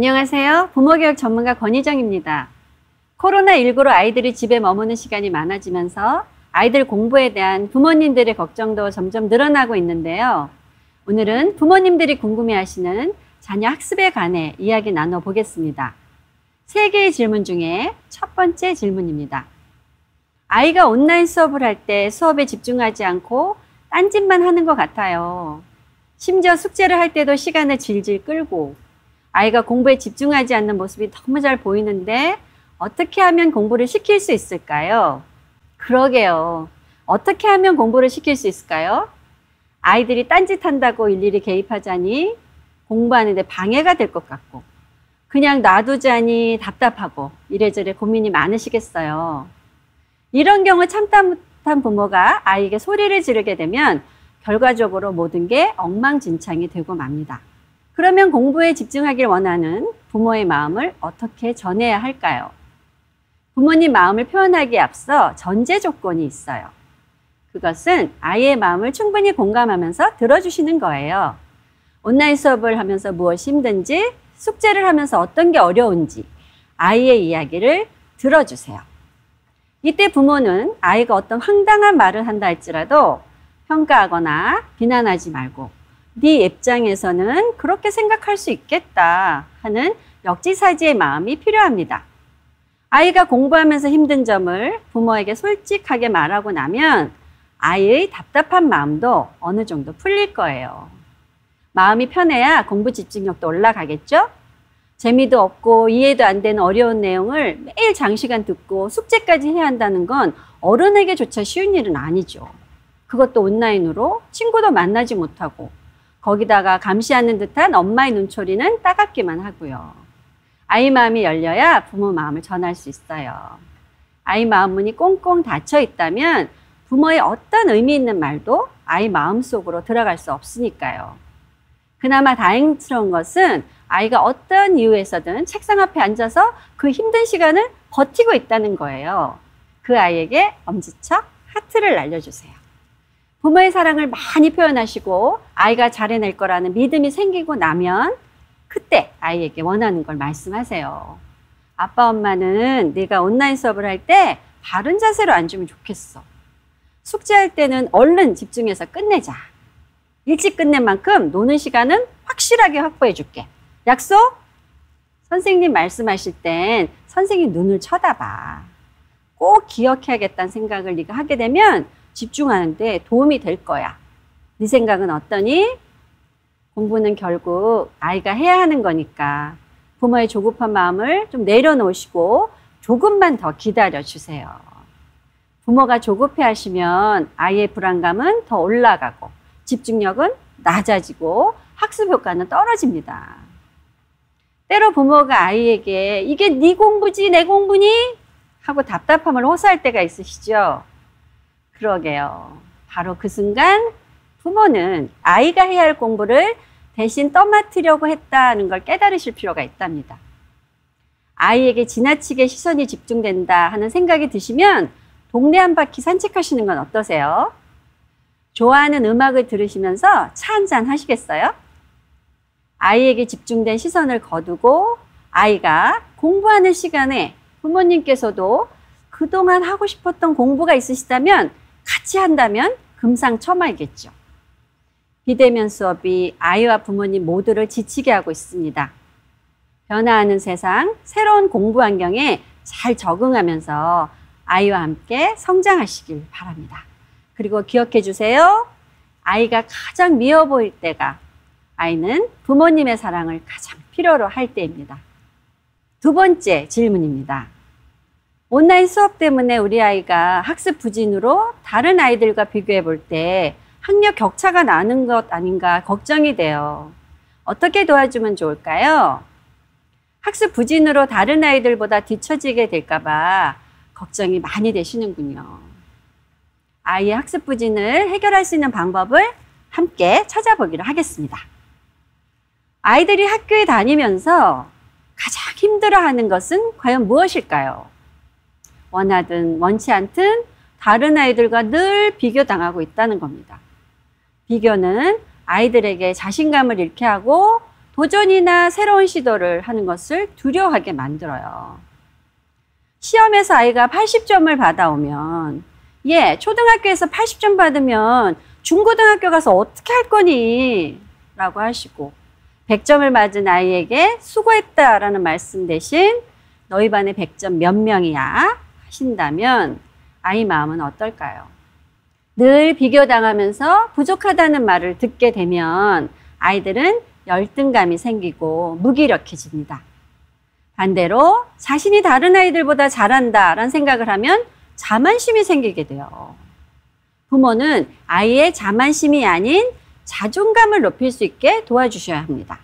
안녕하세요. 부모교육 전문가 권희정입니다. 코로나19로 아이들이 집에 머무는 시간이 많아지면서 아이들 공부에 대한 부모님들의 걱정도 점점 늘어나고 있는데요. 오늘은 부모님들이 궁금해하시는 자녀 학습에 관해 이야기 나눠보겠습니다. 3개의 질문 중에 첫 번째 질문입니다. 아이가 온라인 수업을 할 때 수업에 집중하지 않고 딴짓만 하는 것 같아요. 심지어 숙제를 할 때도 시간을 질질 끌고 아이가 공부에 집중하지 않는 모습이 너무 잘 보이는데 어떻게 하면 공부를 시킬 수 있을까요? 그러게요. 어떻게 하면 공부를 시킬 수 있을까요? 아이들이 딴짓한다고 일일이 개입하자니 공부하는데 방해가 될 것 같고 그냥 놔두자니 답답하고 이래저래 고민이 많으시겠어요. 이런 경우 참다 못한 부모가 아이에게 소리를 지르게 되면 결과적으로 모든 게 엉망진창이 되고 맙니다. 그러면 공부에 집중하길 원하는 부모의 마음을 어떻게 전해야 할까요? 부모님 마음을 표현하기에 앞서 전제 조건이 있어요. 그것은 아이의 마음을 충분히 공감하면서 들어주시는 거예요. 온라인 수업을 하면서 무엇이 힘든지, 숙제를 하면서 어떤 게 어려운지 아이의 이야기를 들어주세요. 이때 부모는 아이가 어떤 황당한 말을 한다 할지라도 평가하거나 비난하지 말고 네 입장에서는 그렇게 생각할 수 있겠다 하는 역지사지의 마음이 필요합니다. 아이가 공부하면서 힘든 점을 부모에게 솔직하게 말하고 나면 아이의 답답한 마음도 어느 정도 풀릴 거예요. 마음이 편해야 공부 집중력도 올라가겠죠? 재미도 없고 이해도 안 되는 어려운 내용을 매일 장시간 듣고 숙제까지 해야 한다는 건 어른에게조차 쉬운 일은 아니죠. 그것도 온라인으로 친구도 만나지 못하고 거기다가 감시하는 듯한 엄마의 눈초리는 따갑기만 하고요. 아이 마음이 열려야 부모 마음을 전할 수 있어요. 아이 마음 문이 꽁꽁 닫혀 있다면 부모의 어떤 의미 있는 말도 아이 마음속으로 들어갈 수 없으니까요. 그나마 다행스러운 것은 아이가 어떤 이유에서든 책상 앞에 앉아서 그 힘든 시간을 버티고 있다는 거예요. 그 아이에게 엄지척 하트를 날려주세요. 부모의 사랑을 많이 표현하시고 아이가 잘해낼 거라는 믿음이 생기고 나면 그때 아이에게 원하는 걸 말씀하세요. 아빠, 엄마는 네가 온라인 수업을 할 때 바른 자세로 앉으면 좋겠어. 숙제할 때는 얼른 집중해서 끝내자. 일찍 끝낸 만큼 노는 시간은 확실하게 확보해 줄게. 약속? 선생님 말씀하실 땐 선생님 눈을 쳐다봐. 꼭 기억해야겠다는 생각을 네가 하게 되면 집중하는데 도움이 될 거야. 네 생각은 어떠니? 공부는 결국 아이가 해야 하는 거니까 부모의 조급한 마음을 좀 내려놓으시고 조금만 더 기다려 주세요. 부모가 조급해 하시면 아이의 불안감은 더 올라가고 집중력은 낮아지고 학습 효과는 떨어집니다. 때로 부모가 아이에게 이게 네 공부지 내 공부니? 하고 답답함을 호소할 때가 있으시죠? 그러게요. 바로 그 순간 부모는 아이가 해야 할 공부를 대신 떠맡으려고 했다는 걸 깨달으실 필요가 있답니다. 아이에게 지나치게 시선이 집중된다 하는 생각이 드시면 동네 한 바퀴 산책하시는 건 어떠세요? 좋아하는 음악을 들으시면서 차 한잔 하시겠어요? 아이에게 집중된 시선을 거두고 아이가 공부하는 시간에 부모님께서도 그동안 하고 싶었던 공부가 있으시다면 같이 한다면 금상첨화이겠죠. 비대면 수업이 아이와 부모님 모두를 지치게 하고 있습니다. 변화하는 세상, 새로운 공부 환경에 잘 적응하면서 아이와 함께 성장하시길 바랍니다. 그리고 기억해 주세요. 아이가 가장 미워 보일 때가 아이는 부모님의 사랑을 가장 필요로 할 때입니다. 두 번째 질문입니다. 온라인 수업 때문에 우리 아이가 학습 부진으로 다른 아이들과 비교해 볼 때 학력 격차가 나는 것 아닌가 걱정이 돼요. 어떻게 도와주면 좋을까요? 학습 부진으로 다른 아이들보다 뒤처지게 될까 봐 걱정이 많이 되시는군요. 아이의 학습 부진을 해결할 수 있는 방법을 함께 찾아보기로 하겠습니다. 아이들이 학교에 다니면서 가장 힘들어하는 것은 과연 무엇일까요? 원하든 원치 않든 다른 아이들과 늘 비교당하고 있다는 겁니다. 비교는 아이들에게 자신감을 잃게 하고 도전이나 새로운 시도를 하는 것을 두려워하게 만들어요. 시험에서 아이가 80점을 받아오면, 초등학교에서 80점 받으면 중고등학교 가서 어떻게 할 거니? 라고 하시고, 100점을 맞은 아이에게 수고했다라는 말씀 대신 너희 반에 100점 몇 명이야? 하신다면 아이 마음은 어떨까요? 늘 비교당하면서 부족하다는 말을 듣게 되면 아이들은 열등감이 생기고 무기력해집니다. 반대로 자신이 다른 아이들보다 잘한다라는 생각을 하면 자만심이 생기게 돼요. 부모는 아이의 자만심이 아닌 자존감을 높일 수 있게 도와주셔야 합니다.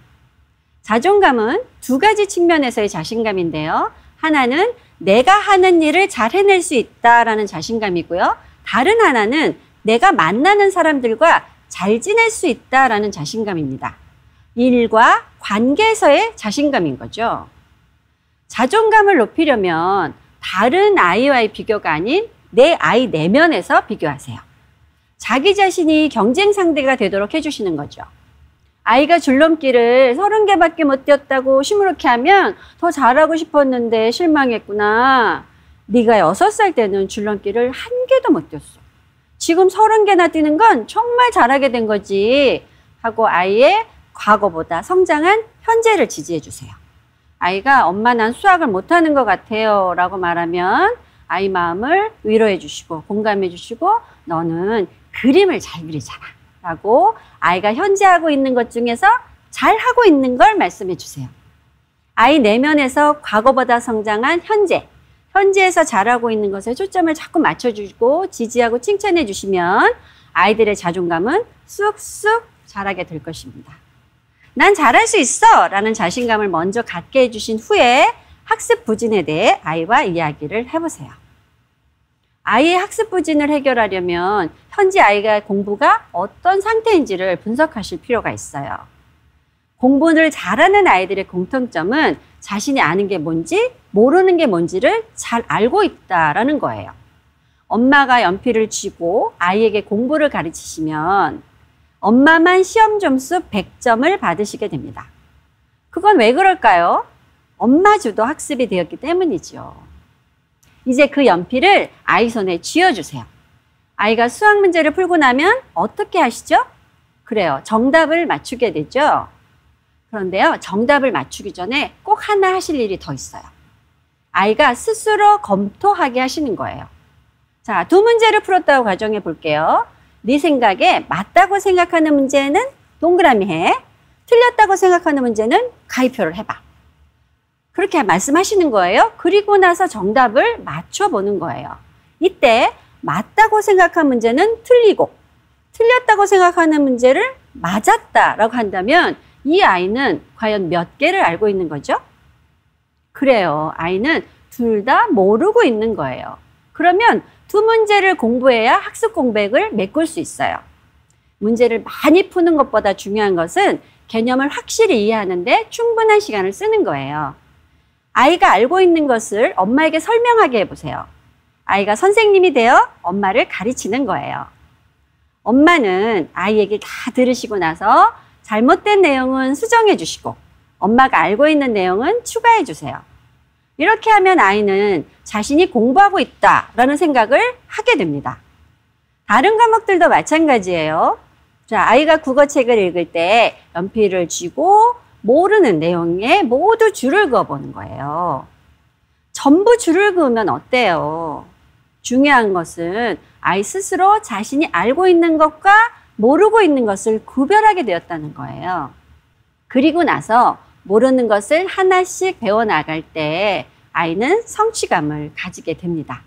자존감은 두 가지 측면에서의 자신감인데요. 하나는 내가 하는 일을 잘 해낼 수 있다라는 자신감이고요. 다른 하나는 내가 만나는 사람들과 잘 지낼 수 있다라는 자신감입니다. 일과 관계에서의 자신감인 거죠. 자존감을 높이려면 다른 아이와의 비교가 아닌 내 아이 내면에서 비교하세요. 자기 자신이 경쟁 상대가 되도록 해주시는 거죠. 아이가 줄넘기를 30개밖에 못 뛰었다고 시무룩해 하면 더 잘하고 싶었는데 실망했구나. 네가 6살 때는 줄넘기를 1개도 못 뛰었어. 지금 30개나 뛰는 건 정말 잘하게 된 거지. 하고 아이의 과거보다 성장한 현재를 지지해 주세요. 아이가 엄마 난 수학을 못하는 것 같아요 라고 말하면 아이 마음을 위로해 주시고 공감해 주시고 너는 그림을 잘 그리잖아 라고 아이가 현재 하고 있는 것 중에서 잘 하고 있는 걸 말씀해 주세요. 아이 내면에서 과거보다 성장한 현재에서 잘하고 있는 것에 초점을 자꾸 맞춰주고 지지하고 칭찬해 주시면 아이들의 자존감은 쑥쑥 자라게 될 것입니다. 난 잘할 수 있어 라는 자신감을 먼저 갖게 해주신 후에 학습 부진에 대해 아이와 이야기를 해보세요. 아이의 학습 부진을 해결하려면 현재 아이가 공부가 어떤 상태인지를 분석하실 필요가 있어요. 공부를 잘하는 아이들의 공통점은 자신이 아는 게 뭔지 모르는 게 뭔지를 잘 알고 있다라는 거예요. 엄마가 연필을 쥐고 아이에게 공부를 가르치시면 엄마만 시험 점수 100점을 받으시게 됩니다. 그건 왜 그럴까요? 엄마 주도 학습이 되었기 때문이죠. 이제 그 연필을 아이 손에 쥐어주세요. 아이가 수학 문제를 풀고 나면 어떻게 하시죠? 그래요. 정답을 맞추게 되죠. 그런데요. 정답을 맞추기 전에 꼭 하나 하실 일이 더 있어요. 아이가 스스로 검토하게 하시는 거예요. 자, 2문제를 풀었다고 가정해 볼게요. 네 생각에 맞다고 생각하는 문제는 동그라미 해. 틀렸다고 생각하는 문제는 가위표를 해봐. 그렇게 말씀하시는 거예요. 그리고 나서 정답을 맞춰보는 거예요. 이때 맞다고 생각한 문제는 틀리고 틀렸다고 생각하는 문제를 맞았다라고 한다면 이 아이는 과연 몇 개를 알고 있는 거죠? 그래요. 아이는 둘 다 모르고 있는 거예요. 그러면 2문제를 공부해야 학습 공백을 메꿀 수 있어요. 문제를 많이 푸는 것보다 중요한 것은 개념을 확실히 이해하는데 충분한 시간을 쓰는 거예요. 아이가 알고 있는 것을 엄마에게 설명하게 해보세요. 아이가 선생님이 되어 엄마를 가르치는 거예요. 엄마는 아이 얘기를 다 들으시고 나서 잘못된 내용은 수정해 주시고 엄마가 알고 있는 내용은 추가해 주세요. 이렇게 하면 아이는 자신이 공부하고 있다라는 생각을 하게 됩니다. 다른 과목들도 마찬가지예요. 자, 아이가 국어책을 읽을 때 연필을 쥐고 모르는 내용에 모두 줄을 그어보는 거예요. 전부 줄을 그으면 어때요? 중요한 것은 아이 스스로 자신이 알고 있는 것과 모르고 있는 것을 구별하게 되었다는 거예요. 그리고 나서 모르는 것을 하나씩 배워나갈 때 아이는 성취감을 가지게 됩니다.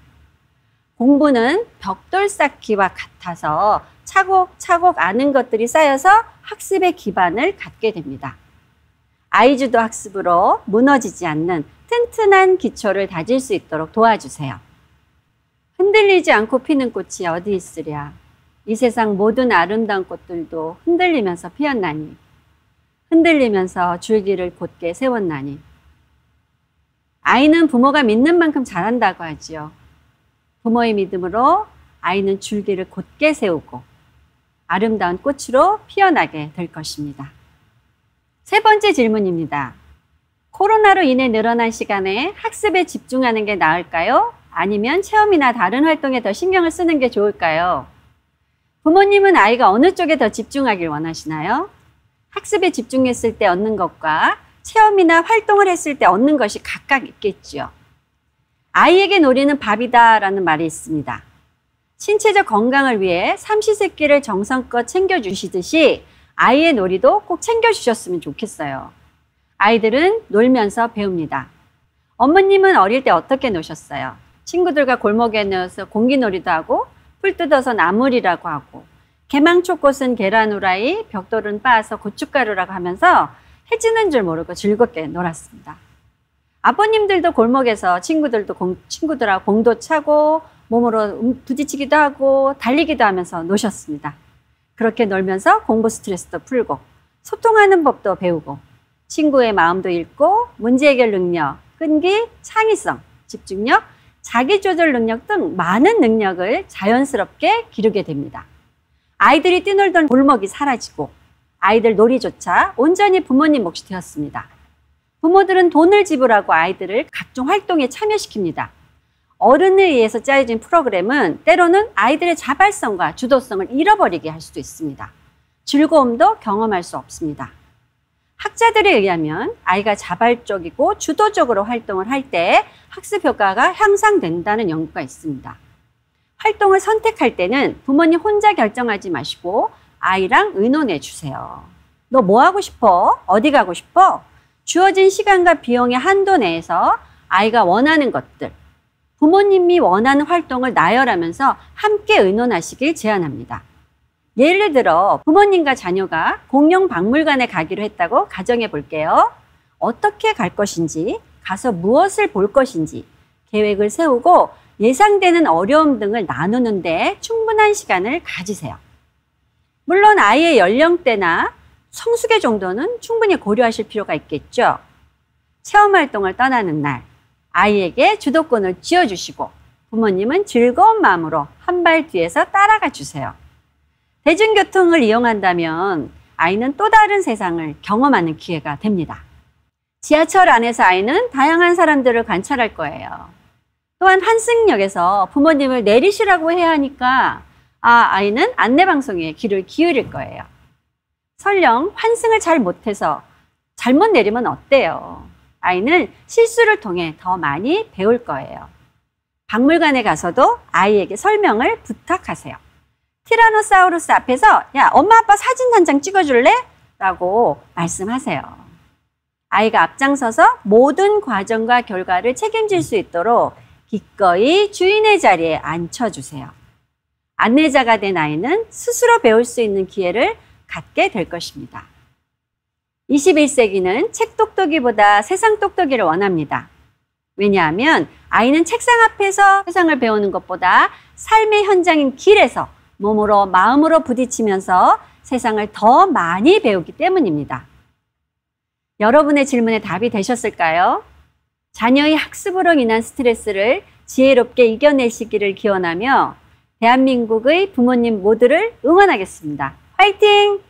공부는 벽돌 쌓기와 같아서 차곡차곡 아는 것들이 쌓여서 학습의 기반을 갖게 됩니다. 아이주도 학습으로 무너지지 않는 튼튼한 기초를 다질 수 있도록 도와주세요. 흔들리지 않고 피는 꽃이 어디 있으랴. 이 세상 모든 아름다운 꽃들도 흔들리면서 피었나니 흔들리면서 줄기를 곧게 세웠나니. 아이는 부모가 믿는 만큼 잘한다고 하지요. 부모의 믿음으로 아이는 줄기를 곧게 세우고 아름다운 꽃으로 피어나게 될 것입니다. 세 번째 질문입니다. 코로나로 인해 늘어난 시간에 학습에 집중하는 게 나을까요? 아니면 체험이나 다른 활동에 더 신경을 쓰는 게 좋을까요? 부모님은 아이가 어느 쪽에 더 집중하길 원하시나요? 학습에 집중했을 때 얻는 것과 체험이나 활동을 했을 때 얻는 것이 각각 있겠죠. 아이에게 놀이는 밥이다 라는 말이 있습니다. 신체적 건강을 위해 삼시세끼를 정성껏 챙겨주시듯이 아이의 놀이도 꼭 챙겨주셨으면 좋겠어요. 아이들은 놀면서 배웁니다. 어머님은 어릴 때 어떻게 노셨어요? 친구들과 골목에 넣어서 공기놀이도 하고 풀 뜯어서 나물이라고 하고 개망초꽃은 계란 후라이, 벽돌은 빻아서 고춧가루라고 하면서 해지는 줄 모르고 즐겁게 놀았습니다. 아버님들도 골목에서 친구들하고 공도 차고 몸으로 부딪히기도 하고 달리기도 하면서 노셨습니다. 그렇게 놀면서 공부 스트레스도 풀고 소통하는 법도 배우고 친구의 마음도 읽고 문제 해결 능력, 끈기, 창의성, 집중력, 자기조절 능력 등 많은 능력을 자연스럽게 기르게 됩니다. 아이들이 뛰놀던 골목이 사라지고 아이들 놀이조차 온전히 부모님 몫이 되었습니다. 부모들은 돈을 지불하고 아이들을 각종 활동에 참여시킵니다. 어른에 의해서 짜여진 프로그램은 때로는 아이들의 자발성과 주도성을 잃어버리게 할 수도 있습니다. 즐거움도 경험할 수 없습니다. 학자들에 의하면 아이가 자발적이고 주도적으로 활동을 할 때 학습 효과가 향상된다는 연구가 있습니다. 활동을 선택할 때는 부모님 혼자 결정하지 마시고 아이랑 의논해 주세요. 너 뭐 하고 싶어? 어디 가고 싶어? 주어진 시간과 비용의 한도 내에서 아이가 원하는 것들, 부모님이 원하는 활동을 나열하면서 함께 의논하시길 제안합니다. 예를 들어 부모님과 자녀가 공용 박물관에 가기로 했다고 가정해 볼게요. 어떻게 갈 것인지, 가서 무엇을 볼 것인지 계획을 세우고 예상되는 어려움 등을 나누는데 충분한 시간을 가지세요. 물론 아이의 연령대나 성수기 정도는 충분히 고려하실 필요가 있겠죠. 체험활동을 떠나는 날, 아이에게 주도권을 쥐어주시고 부모님은 즐거운 마음으로 한 발 뒤에서 따라가 주세요. 대중교통을 이용한다면 아이는 또 다른 세상을 경험하는 기회가 됩니다. 지하철 안에서 아이는 다양한 사람들을 관찰할 거예요. 또한 환승역에서 부모님을 내리시라고 해야 하니까 아이는 안내방송에 귀를 기울일 거예요. 설령 환승을 잘 못해서 잘못 내리면 어때요? 아이는 실수를 통해 더 많이 배울 거예요. 박물관에 가서도 아이에게 설명을 부탁하세요. 티라노사우루스 앞에서 야, 엄마 아빠 사진 한 장 찍어줄래? 라고 말씀하세요. 아이가 앞장서서 모든 과정과 결과를 책임질 수 있도록 기꺼이 주인의 자리에 앉혀주세요. 안내자가 된 아이는 스스로 배울 수 있는 기회를 갖게 될 것입니다. 21세기는 책 똑똑이보다 세상 똑똑이를 원합니다. 왜냐하면 아이는 책상 앞에서 세상을 배우는 것보다 삶의 현장인 길에서 몸으로 마음으로 부딪히면서 세상을 더 많이 배우기 때문입니다. 여러분의 질문에 답이 되셨을까요? 자녀의 학습으로 인한 스트레스를 지혜롭게 이겨내시기를 기원하며 대한민국의 부모님 모두를 응원하겠습니다. 화이팅!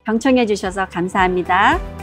경청해 주셔서 감사합니다.